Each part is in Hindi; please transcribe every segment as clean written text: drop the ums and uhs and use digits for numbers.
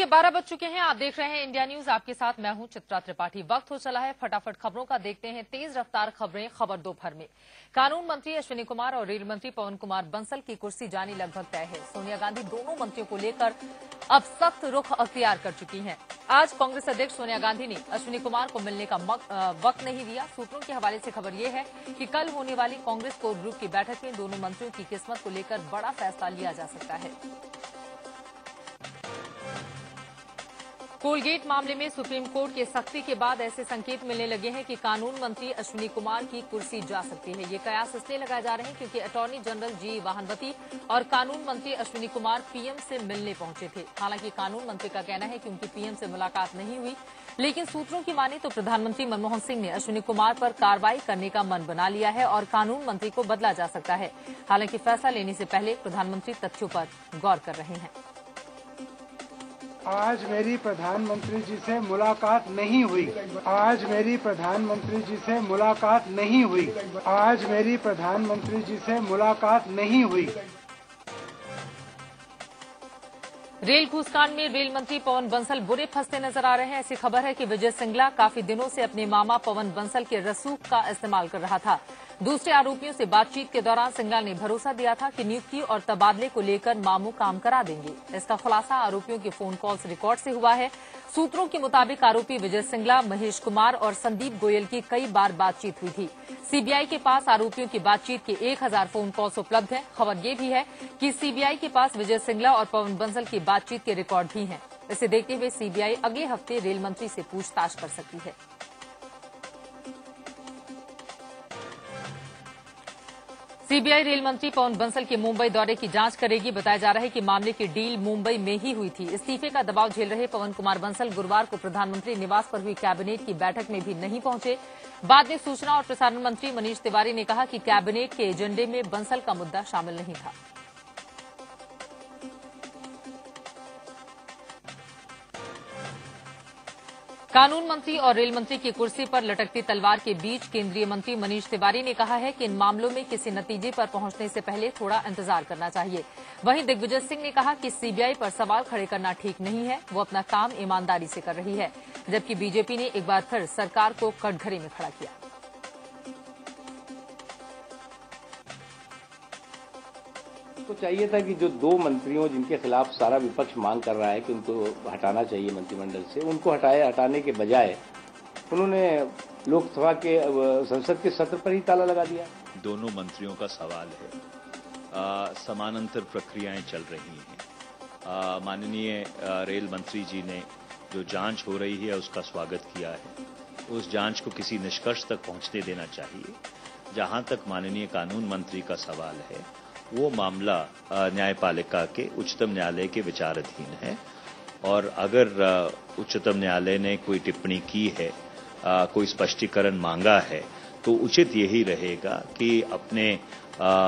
ये 12 बज चुके हैं। आप देख रहे हैं इंडिया न्यूज। आपके साथ मैं हूं चित्रा त्रिपाठी। वक्त हो चला है फटाफट खबरों का। देखते हैं तेज रफ्तार खबरें खबर दोपहर में। कानून मंत्री अश्विनी कुमार और रेल मंत्री पवन कुमार बंसल की कुर्सी जानी लगभग तय है। सोनिया गांधी दोनों मंत्रियों को लेकर अब सख्त रुख अख्तियार कर चुकी हैं। आज कांग्रेस अध्यक्ष सोनिया गांधी ने अश्विनी कुमार को मिलने का वक्त नहीं दिया। सूत्रों के हवाले से खबर यह है कि कल होने वाली कांग्रेस कोर ग्रुप की बैठक में दोनों मंत्रियों की किस्मत को लेकर बड़ा फैसला लिया जा सकता है। कोलगेट मामले में सुप्रीम कोर्ट के सख्ती के बाद ऐसे संकेत मिलने लगे हैं कि कानून मंत्री अश्विनी कुमार की कुर्सी जा सकती है। ये कयास इसलिए लगाए जा रहे हैं क्योंकि अटॉर्नी जनरल जी वाहनवती और कानून मंत्री अश्विनी कुमार पीएम से मिलने पहुंचे थे। हालांकि कानून मंत्री का कहना है कि उनकी पीएम से मुलाकात नहीं हुई, लेकिन सूत्रों की माने तो प्रधानमंत्री मनमोहन सिंह ने अश्विनी कुमार पर कार्रवाई करने का मन बना लिया है और कानून मंत्री को बदला जा सकता है। हालांकि फैसला लेने से पहले प्रधानमंत्री तथ्यों पर गौर कर रहे हैं। आज मेरी प्रधानमंत्री जी से मुलाकात नहीं हुई। आज मेरी प्रधानमंत्री जी से मुलाकात नहीं हुई। आज मेरी प्रधानमंत्री जी से मुलाकात नहीं हुई। रेल घूसकांड में रेल मंत्री पवन बंसल बुरे फंसते नजर आ रहे हैं। ऐसी खबर है कि विजय सिंगला काफी दिनों से अपने मामा पवन बंसल के रसूख का इस्तेमाल कर रहा था। दूसरे आरोपियों से बातचीत के दौरान सिंगला ने भरोसा दिया था कि नियुक्ति और तबादले को लेकर मामू काम करा देंगे। इसका खुलासा आरोपियों के फोन कॉल्स रिकॉर्ड से हुआ है। सूत्रों के मुताबिक आरोपी विजय सिंगला, महेश कुमार और संदीप गोयल की कई बार बातचीत हुई थी। सीबीआई के पास आरोपियों की बातचीत के 1000 फोन कॉल्स उपलब्ध हैं। खबर ये भी है कि सीबीआई के पास विजय सिंगला और पवन बंसल की बातचीत के रिकॉर्ड भी हैं। इसे देखते हुए सीबीआई अगले हफ्ते रेल मंत्री से पूछताछ कर सकती है। सीबीआई रेल मंत्री पवन बंसल के मुंबई दौरे की जांच करेगी। बताया जा रहा है कि मामले की डील मुंबई में ही हुई थी। इस्तीफे का दबाव झेल रहे पवन कुमार बंसल गुरुवार को प्रधानमंत्री निवास पर हुई कैबिनेट की बैठक में भी नहीं पहुंचे। बाद में सूचना और प्रसारण मंत्री मनीष तिवारी ने कहा कि कैबिनेट के एजेंडे में बंसल का मुद्दा शामिल नहीं था। कानून मंत्री और रेल मंत्री की कुर्सी पर लटकती तलवार के बीच केंद्रीय मंत्री मनीष तिवारी ने कहा है कि इन मामलों में किसी नतीजे पर पहुंचने से पहले थोड़ा इंतजार करना चाहिए। वहीं दिग्विजय सिंह ने कहा कि सीबीआई पर सवाल खड़े करना ठीक नहीं है, वो अपना काम ईमानदारी से कर रही है। जबकि बीजेपी ने एक बार फिर सरकार को कटघरे में खड़ा किया। तो चाहिए था कि जो दो मंत्रियों जिनके खिलाफ सारा विपक्ष मांग कर रहा है कि उनको हटाना चाहिए मंत्रिमंडल से, उनको हटाने के बजाय उन्होंने लोकसभा के संसद के सत्र पर ही ताला लगा दिया। दोनों मंत्रियों का सवाल है, समानांतर प्रक्रियाएं चल रही हैं। माननीय रेल मंत्री जी ने जो जांच हो रही है उसका स्वागत किया है। उस जांच को किसी निष्कर्ष तक पहुंचने देना चाहिए। जहां तक माननीय कानून मंत्री का सवाल है, वो मामला न्यायपालिका के उच्चतम न्यायालय के विचाराधीन है और अगर उच्चतम न्यायालय ने कोई टिप्पणी की है, कोई स्पष्टीकरण मांगा है, तो उचित यही रहेगा कि अपने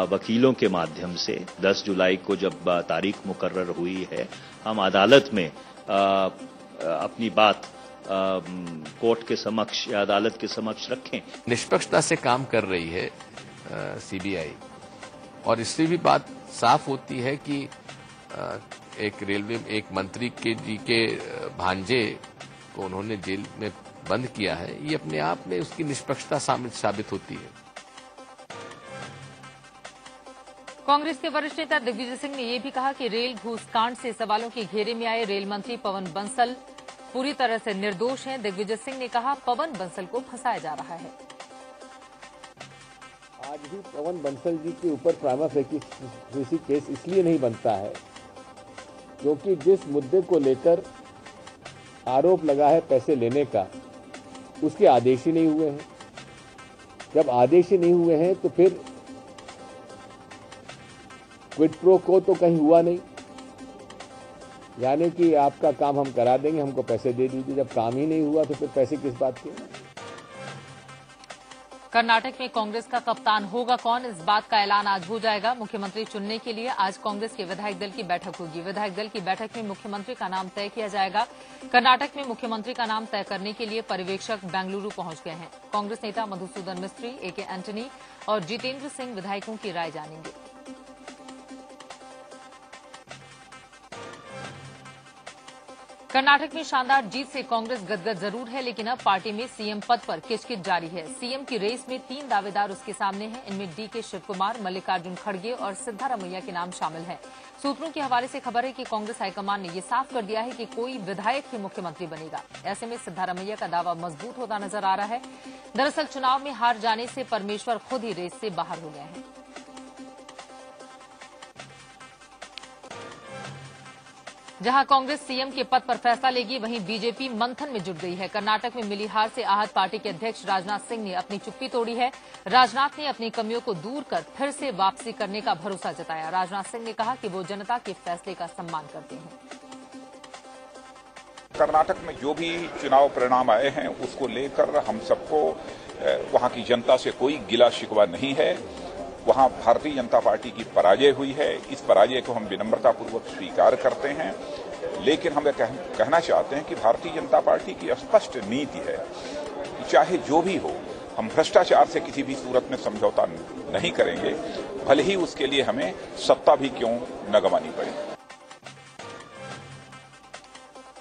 वकीलों के माध्यम से 10 जुलाई को जब तारीख मुकर्रर हुई है, हम अदालत में अपनी बात कोर्ट के समक्ष या अदालत के समक्ष रखें। निष्पक्षता से काम कर रही है सीबीआई, और इससे भी बात साफ होती है कि एक रेलवे एक मंत्री के भांजे को उन्होंने जेल में बंद किया है। ये अपने आप में उसकी निष्पक्षता साबित होती है। कांग्रेस के वरिष्ठ नेता दिग्विजय सिंह ने यह भी कहा कि रेल घूसकांड से सवालों के घेरे में आए रेल मंत्री पवन बंसल पूरी तरह से निर्दोष हैं। दिग्विजय सिंह ने कहा पवन बंसल को फंसाया जा रहा है। आज भी पवन बंसल जी के ऊपर प्राइमा फेसी केस इसलिए नहीं बनता है क्योंकि जिस मुद्दे को लेकर आरोप लगा है पैसे लेने का, उसके आदेश ही नहीं हुए हैं। जब आदेश ही नहीं हुए हैं तो फिर क्विड प्रो को तो कहीं हुआ नहीं, यानी कि आपका काम हम करा देंगे, हमको पैसे दे दीजिए। जब काम ही नहीं हुआ तो फिर पैसे किस बात के? कर्नाटक में कांग्रेस का कप्तान होगा कौन, इस बात का ऐलान आज हो जाएगा। मुख्यमंत्री चुनने के लिए आज कांग्रेस के विधायक दल की बैठक होगी। विधायक दल की बैठक में मुख्यमंत्री का नाम तय किया जाएगा। कर्नाटक में मुख्यमंत्री का नाम तय करने के लिए पर्यवेक्षक बेंगलुरु पहुंच गए हैं। कांग्रेस नेता मधुसूदन मिस्त्री, एके एंटनी और जितेंद्र सिंह विधायकों की राय जानेंगे। कर्नाटक में शानदार जीत से कांग्रेस गदगद जरूर है, लेकिन अब पार्टी में सीएम पद पर किचकिच जारी है। सीएम की रेस में 3 दावेदार उसके सामने हैं। इनमें डीके शिवकुमार, मल्लिकार्जुन खड़गे और सिद्धारमैया के नाम शामिल हैं। सूत्रों के हवाले से खबर है कि कांग्रेस हाईकमान ने ये साफ कर दिया है कि कोई विधायक ही मुख्यमंत्री बनेगा। ऐसे में सिद्धारमैया का दावा मजबूत होता नजर आ रहा है। दरअसल चुनाव में हार जाने से परमेश्वर खुद ही रेस से बाहर हो गए हैं। जहां कांग्रेस सीएम के पद पर फैसला लेगी, वहीं बीजेपी मंथन में जुट गई है। कर्नाटक में मिली हार से आहत पार्टी के अध्यक्ष राजनाथ सिंह ने अपनी चुप्पी तोड़ी है। राजनाथ ने अपनी कमियों को दूर कर फिर से वापसी करने का भरोसा जताया। राजनाथ सिंह ने कहा कि वो जनता के फैसले का सम्मान करते हैं। कर्नाटक में जो भी चुनाव परिणाम आए हैं उसको लेकर हम सबको वहां की जनता से कोई गिला शिकवा नहीं है। वहां भारतीय जनता पार्टी की पराजय हुई है। इस पराजय को हम विनम्रतापूर्वक स्वीकार करते हैं, लेकिन हम कहना चाहते हैं कि भारतीय जनता पार्टी की स्पष्ट नीति है कि चाहे जो भी हो, हम भ्रष्टाचार से किसी भी सूरत में समझौता नहीं करेंगे, भले ही उसके लिए हमें सत्ता भी क्यों न गंवानी पड़े।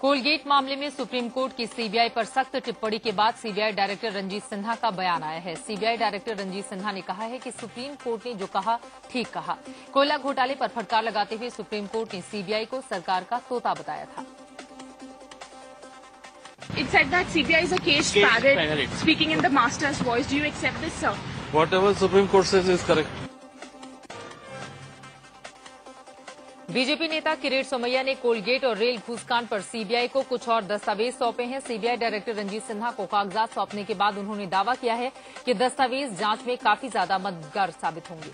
कोलगेट मामले में सुप्रीम कोर्ट की सीबीआई पर सख्त टिप्पणी के बाद सीबीआई डायरेक्टर रंजीत सिन्हा का बयान आया है। सीबीआई डायरेक्टर रंजीत सिन्हा ने कहा है कि सुप्रीम कोर्ट ने जो कहा ठीक कहा। कोयला घोटाले पर फटकार लगाते हुए सुप्रीम कोर्ट ने सीबीआई को सरकार का तोता बताया था। It said that CBI is a caged parrot speaking in the master's voice. Do you accept this, sir? Whatever Supreme Court says is correct. BJP नेता किरीट सोमैया ने कोलगेट और रेल घूसकांड पर सीबीआई को कुछ और दस्तावेज सौंपे हैं। सीबीआई डायरेक्टर रंजीत सिन्हा को कागजात सौंपने के बाद उन्होंने दावा किया है कि दस्तावेज जांच में काफी ज्यादा मददगार साबित होंगे।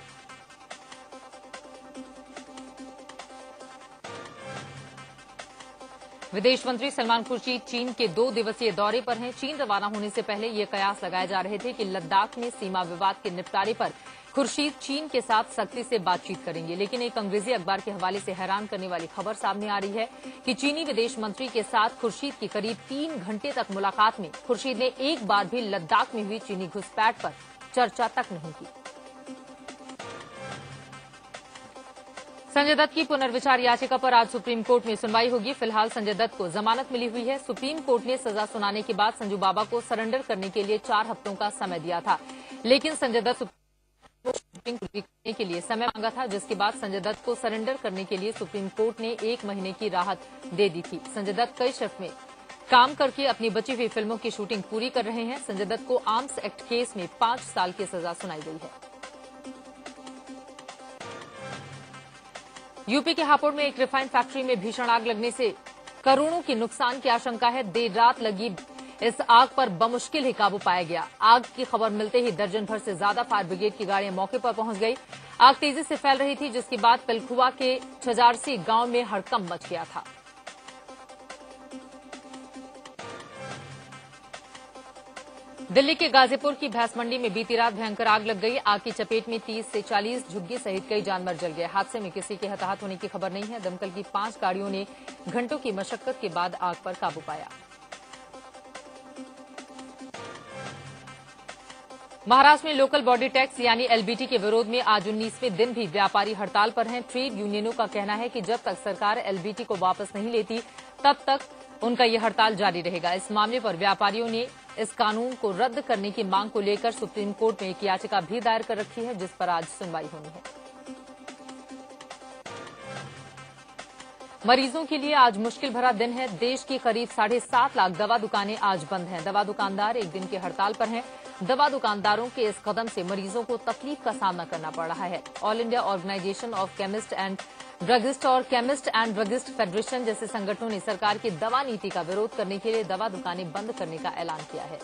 विदेश मंत्री सलमान खुर्शीद चीन के 2 दिवसीय दौरे पर हैं। चीन रवाना होने से पहले ये कयास लगाए जा रहे थे कि लद्दाख में सीमा विवाद के निपटारे पर खुर्शीद चीन के साथ सख्ती से बातचीत करेंगे, लेकिन एक अंग्रेजी अखबार के हवाले से हैरान करने वाली खबर सामने आ रही है कि चीनी विदेश मंत्री के साथ खुर्शीद की करीब 3 घंटे तक मुलाकात में खुर्शीद ने एक बार भी लद्दाख में हुई चीनी घुसपैठ पर चर्चा तक नहीं की। संजय दत्त की पुनर्विचार याचिका पर आज सुप्रीम कोर्ट में सुनवाई होगी। फिलहाल संजय दत्त को जमानत मिली हुई है। सुप्रीम कोर्ट ने सजा सुनाने के बाद संजू बाबा को सरेंडर करने के लिए 4 हफ्तों का समय दिया था, लेकिन संजय दत्त सुप्रीम कोर्ट करने के लिए समय मांगा था, जिसके बाद संजय दत्त को सरेंडर करने के लिए सुप्रीम कोर्ट ने 1 महीने की राहत दे दी थी। संजय दत्त कई शिफ्ट में काम करके अपनी बची हुई फिल्मों की शूटिंग पूरी कर रहे हैं। संजय दत्त को आर्म्स एक्ट केस में 5 साल की सजा सुनाई गई है। यूपी के हापुड़ में एक रिफाइन फैक्ट्री में भीषण आग लगने से करोड़ों की नुकसान की आशंका है। देर रात लगी इस आग पर बमुश्किल ही काबू पाया गया। आग की खबर मिलते ही दर्जन भर से ज्यादा फायर ब्रिगेड की गाड़ियां मौके पर पहुंच गई। आग तेजी से फैल रही थी, जिसके बाद पिलखुआ के छजारसी गांव में हड़कंप मच गया था। दिल्ली के गाजीपुर की भैंस मंडी में बीती रात भयंकर आग लग गई। आग की चपेट में 30 से 40 झुग्गी सहित कई जानवर जल गए। हादसे में किसी के हताहत होने की खबर नहीं है। दमकल की 5 गाड़ियों ने घंटों की मशक्कत के बाद आग पर काबू पाया। महाराष्ट्र में लोकल बॉडी टैक्स यानी एलबीटी के विरोध में आज 19वें दिन भी व्यापारी हड़ताल पर हैं। ट्रेड यूनियनों का कहना है कि जब तक सरकार एलबीटी को वापस नहीं लेती, तब तक उनका यह हड़ताल जारी रहेगा। इस मामले पर व्यापारियों ने इस कानून को रद्द करने की मांग को लेकर सुप्रीम कोर्ट में एक याचिका भी दायर कर रखी है, जिस पर आज सुनवाई होनी है। मरीजों के लिए आज मुश्किल भरा दिन है। देश की करीब 7.5 लाख दवा दुकानें आज बंद हैं। दवा दुकानदार एक दिन की हड़ताल पर हैं। दवा दुकानदारों के इस कदम से मरीजों को तकलीफ का सामना करना पड़ रहा है। All India organisation of chemist and druggist और केमिस्ट एंड ड्रगिस्ट फेडरेशन जैसे संगठनों ने सरकार की दवा नीति का विरोध करने के लिए दवा दुकानें बंद करने का ऐलान किया है।